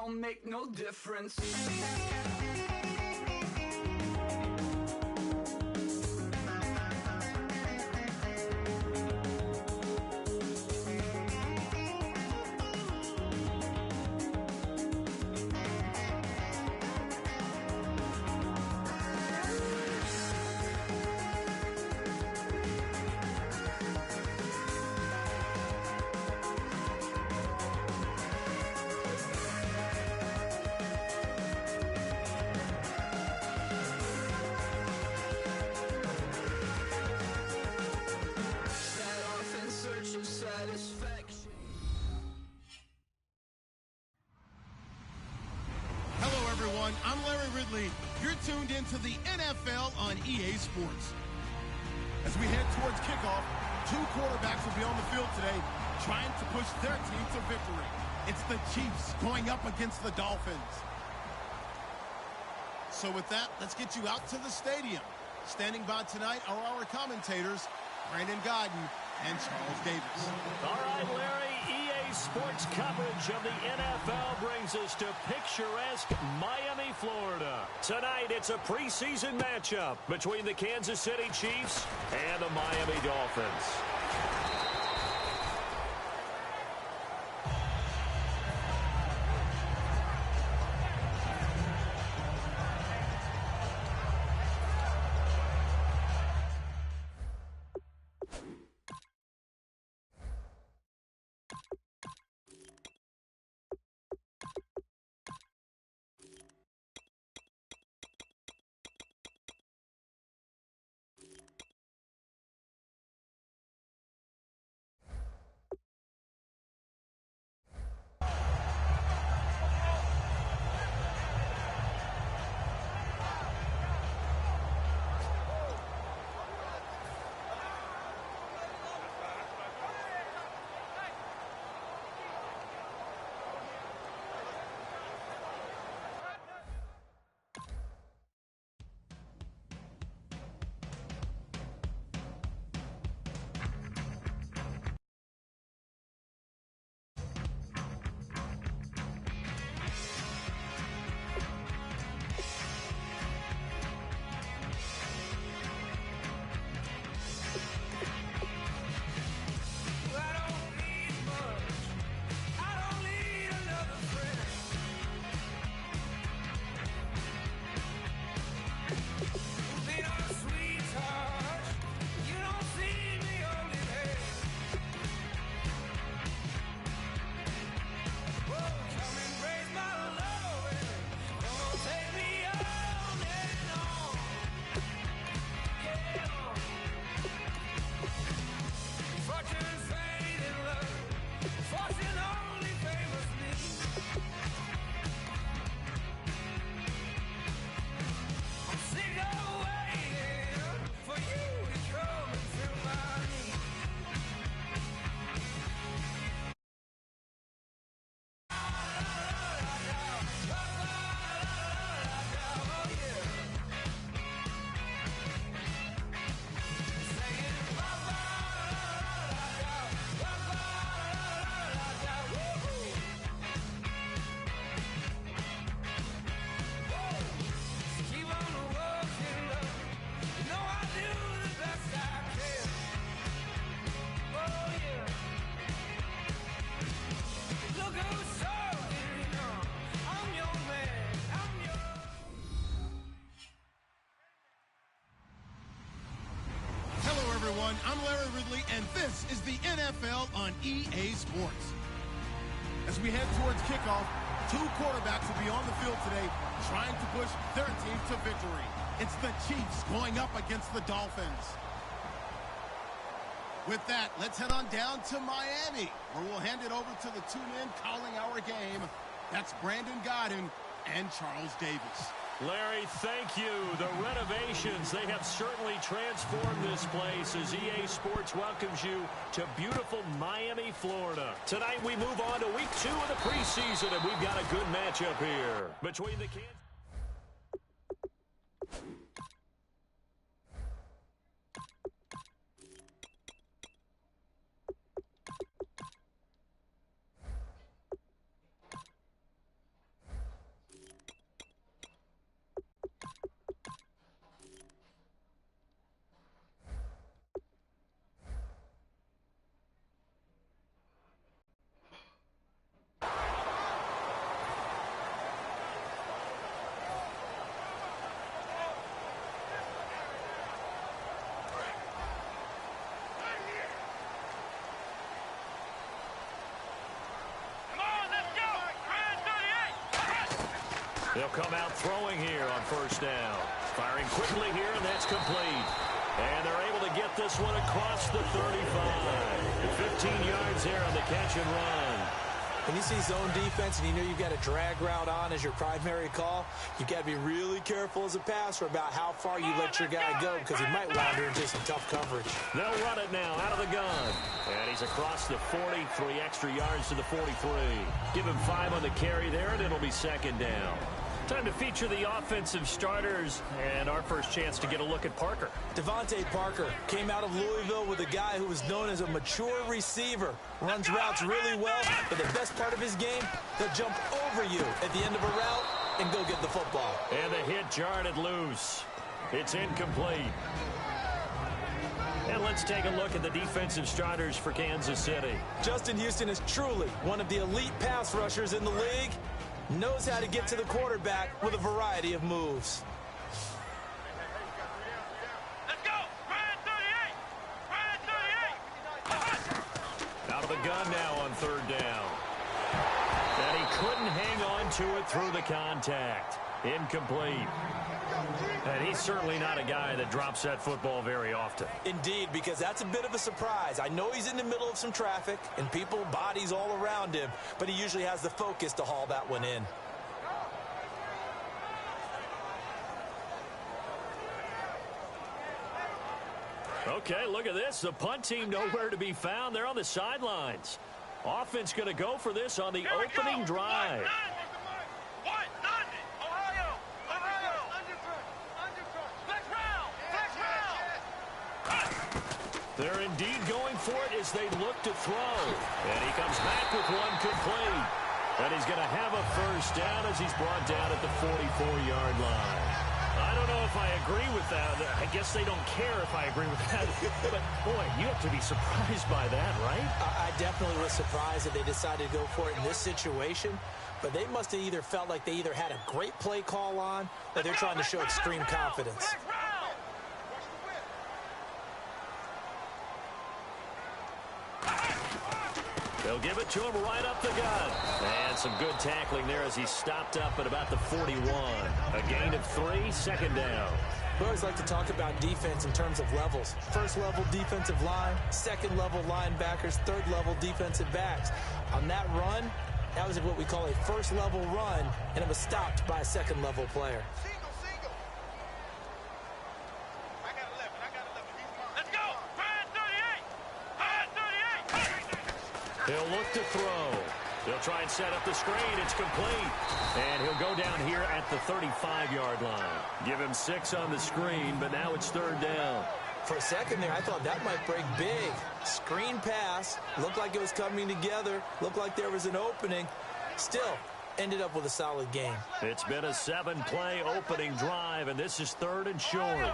don't make no difference. I'm Larry Ridley. You're tuned into the NFL on EA Sports. As we head towards kickoff, two quarterbacks will be on the field today trying to push their team to victory. It's the Chiefs going up against the Dolphins. So with that, let's get you out to the stadium. Standing by tonight are our commentators, Brandon Godden and Charles Davis. All right, Larry, EA Sports coverage of the NFL brings us to picturesque Miami, Florida. Tonight, it's a preseason matchup between the Kansas City Chiefs and the Miami Dolphins. I'm Larry Ridley, and this is the NFL on EA Sports. As we head towards kickoff, two quarterbacks will be on the field today trying to push their team to victory. It's the Chiefs going up against the Dolphins. With that, let's head on down to Miami, where we'll hand it over to the two men calling our game. That's Brandon Godden and Charles Davis. Larry, thank you. The renovations, they have certainly transformed this place as EA Sports welcomes you to beautiful Miami, Florida. Tonight we move on to week 2 of the preseason, and we've got a good matchup here between the Kansas. They'll come out throwing here on first down. Firing quickly here, and that's complete. And they're able to get this one across the 35. 15 yards there on the catch and run. When you see zone defense and you know you've got a drag route on as your primary call, you've got to be really careful as a passer about how far you let your guy go because he might wander into some tough coverage. They'll run it now out of the gun. And he's across the 40, 3 extra yards to the 43. Give him 5 on the carry there, and it'll be second down. Time to feature the offensive starters, and our first chance to get a look at Parker. Devontae Parker came out of Louisville with a guy who was known as a mature receiver. Runs routes really well, but the best part of his game, he'll jump over you at the end of a route and go get the football. And the hit jarred it loose. It's incomplete. And let's take a look at the defensive starters for Kansas City. Justin Houston is truly one of the elite pass rushers in the league. Knows how to get to the quarterback with a variety of moves. Let's go! Ryan 38! Ryan 38! Out of the gun now on third down. And he couldn't hang on to it through the contact. Incomplete. And he's certainly not a guy that drops that football very often. Indeed, because that's a bit of a surprise. I know he's in the middle of some traffic and people, bodies all around him, but he usually has the focus to haul that one in. Okay, look at this. The punt team nowhere to be found. They're on the sidelines. Offense going to go for this on the opening drive. They're indeed going for it as they look to throw. And he comes back with one complete. And he's going to have a first down as he's brought down at the 44-yard line. I don't know if I agree with that. I guess they don't care if I agree with that. But, boy, you have to be surprised by that, right? I definitely was surprised that they decided to go for it in this situation. But they must have either felt like they either had a great play call on or they're trying to show extreme confidence. They'll give it to him right up the gut. And some good tackling there as he stopped up at about the 41. A gain of 3, second down. We always like to talk about defense in terms of levels. First level defensive line, second level linebackers, third level defensive backs. On that run, that was what we call a first level run, and it was stopped by a second level player. He'll look to throw. He'll try and set up the screen. It's complete. And he'll go down here at the 35-yard line. Give him 6 on the screen, but now it's third down. For a second there, I thought that might break big. Screen pass. Looked like it was coming together. Looked like there was an opening. Still, ended up with a solid game. It's been a 7-play opening drive, and this is third and short.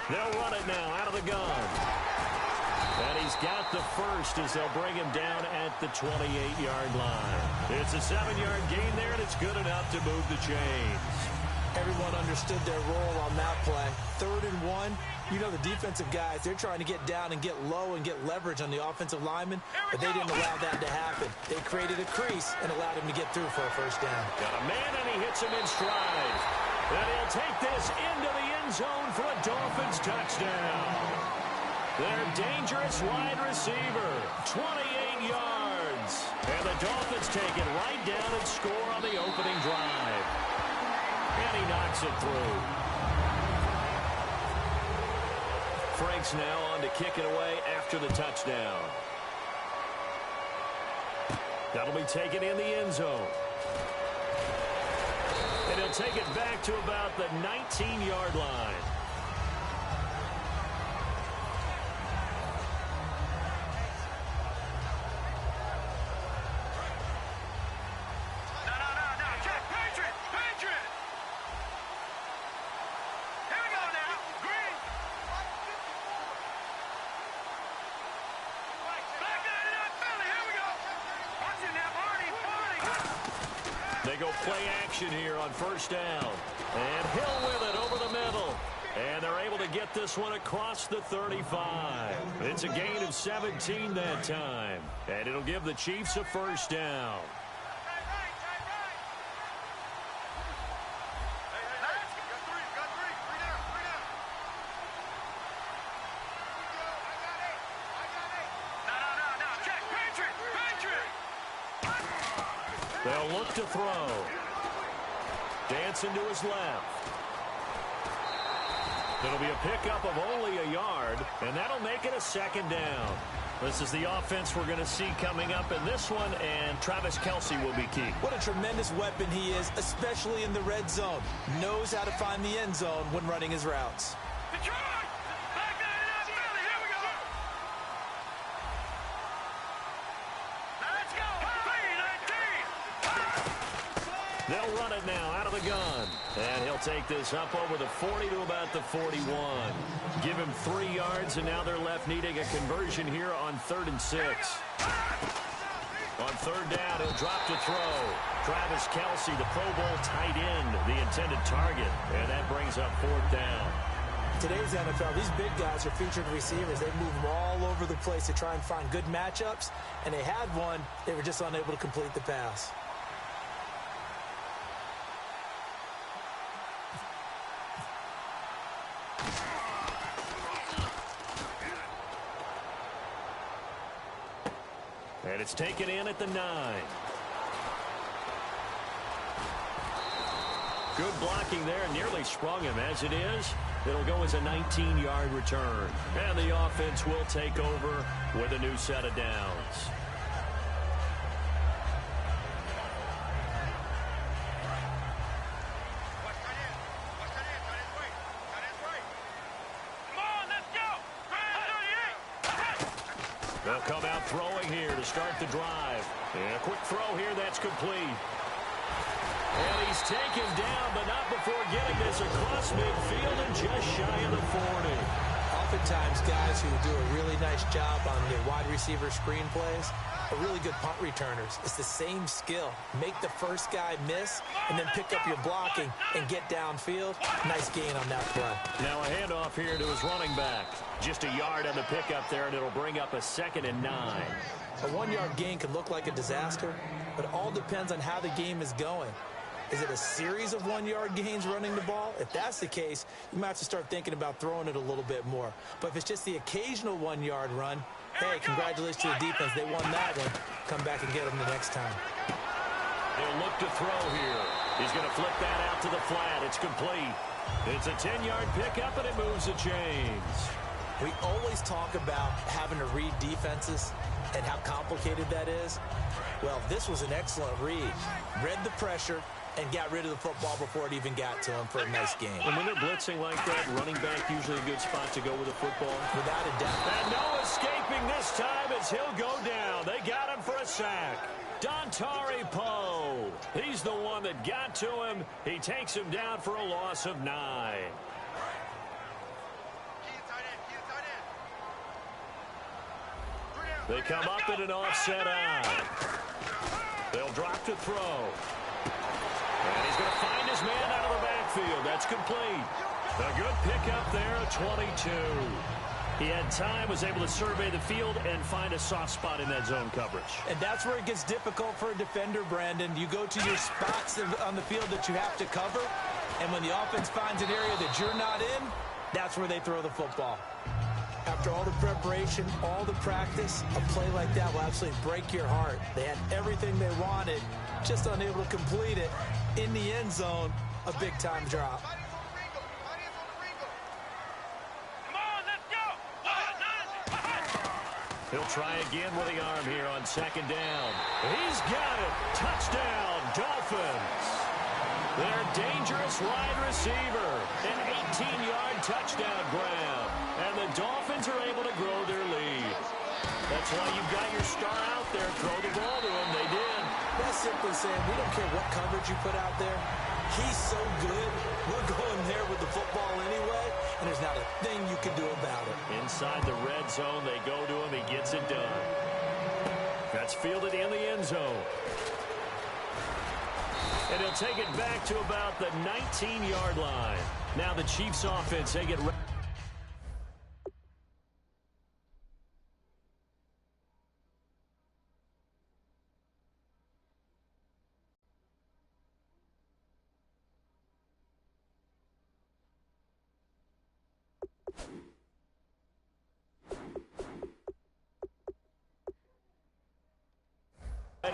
They'll run it now out of the gun. And he's got the first as they'll bring him down at the 28-yard line. It's a 7-yard gain there, and it's good enough to move the chains. Everyone understood their role on that play. 3rd and 1. You know the defensive guys, they're trying to get down and get low and get leverage on the offensive lineman, but they didn't allow that to happen. They created a crease and allowed him to get through for a first down. Got a man, and he hits him in stride. And he'll take this into the end zone for a Dolphins touchdown. Their dangerous wide receiver, 28 yards. And the Dolphins take it right down and score on the opening drive. And he knocks it through. Frank's now on to kick it away after the touchdown. That'll be taken in the end zone. And he'll take it back to about the 19-yard line. They go play action here on first down. And Hill with it over the middle. And they're able to get this one across the 35. It's a gain of 17 that time. And it'll give the Chiefs a first down. They'll look to throw. Dancing to his left. It'll be a pickup of only a yard, and that'll make it a second down. This is the offense we're going to see coming up in this one, and Travis Kelce will be key. What a tremendous weapon he is, especially in the red zone. Knows how to find the end zone when running his routes. They'll run it now out of the gun. And he'll take this up over the 40 to about the 41. Give him 3 yards, and now they're left needing a conversion here on 3rd and 6. On 3rd down, he'll drop to throw. Travis Kelce, the Pro Bowl tight end, the intended target. And that brings up 4th down. Today's NFL, these big guys are featured receivers. They move them all over the place to try and find good matchups. And they had one. They were just unable to complete the pass. And it's taken in at the 9. Good blocking there, nearly sprung him. As it is, it'll go as a 19-yard return. And the offense will take over with a new set of downs. They'll come out throwing here to start the drive. And a quick throw here, that's complete. And he's taken down, but not before getting this across midfield and just shy of the 40. Oftentimes, guys who do a really nice job on the wide receiver screen plays are really good punt returners. It's the same skill. Make the first guy miss, and then pick up your blocking and get downfield. Nice gain on that play. Now a handoff here to his running back. Just a yard on the pickup there, and it'll bring up a 2nd and 9. A 1-yard gain can look like a disaster, but it all depends on how the game is going. Is it a series of 1-yard gains running the ball? If that's the case, you might have to start thinking about throwing it a little bit more. But if it's just the occasional 1-yard run, hey, congratulations to the defense. They won that one. Come back and get them the next time. They'll look to throw here. He's going to flip that out to the flat. It's complete. It's a 10-yard pickup, and it moves the chains. We always talk about having to read defenses and how complicated that is. Well, this was an excellent read. Read the pressure and got rid of the football before it even got to him for a nice game. And when they're blitzing like that, running back usually a good spot to go with the football. Without a doubt. And no escaping this time as he'll go down. They got him for a sack. Dontari Poe. He's the one that got to him. He takes him down for a loss of 9. They come up in an offset eye. They'll drop to throw. And he's going to find his man out of the backfield. That's complete. A good pickup there at 22. He had time, was able to survey the field and find a soft spot in that zone coverage. And that's where it gets difficult for a defender, Brandon. You go to your spots on the field that you have to cover, and when the offense finds an area that you're not in, that's where they throw the football. After all the preparation, all the practice, a play like that will absolutely break your heart. They had everything they wanted, just unable to complete it. In the end zone, a big-time drop. He'll try again with the arm here on 2nd down. He's got it. Touchdown, Dolphins. Their dangerous wide receiver. An 18-yard touchdown grab. And the Dolphins are able to grow their lead. That's why you've got your star out there. Throw the ball to him. They did. That's simply saying we don't care what coverage you put out there. He's so good. We're going there with the football anyway, and there's not a thing you can do about it. Inside the red zone, they go to him. He gets it done. That's fielded in the end zone. And he'll take it back to about the 19-yard line. Now the Chiefs offense, they get ready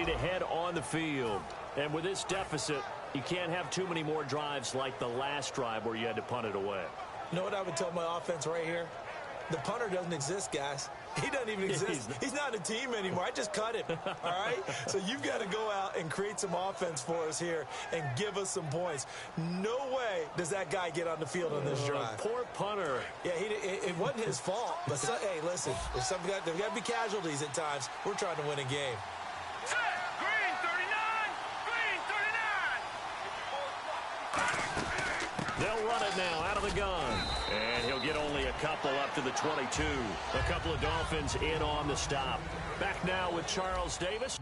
to head on the field. And with this deficit, you can't have too many more drives like the last drive where you had to punt it away. You know what I would tell my offense right here? The punter doesn't exist, guys. He doesn't even exist. He's not a team anymore. I just cut him, all right? So you've got to go out and create some offense for us here and give us some points. No way does that guy get on the field on this drive. Poor punter. Yeah, it wasn't his fault. But, hey, listen, there's got to be casualties at times. We're trying to win a game. Set. Green 39. Green 39. They'll run it now out of the gun. And he'll get only a couple up to the 22. A couple of Dolphins in on the stop. Back now with Charles Davis.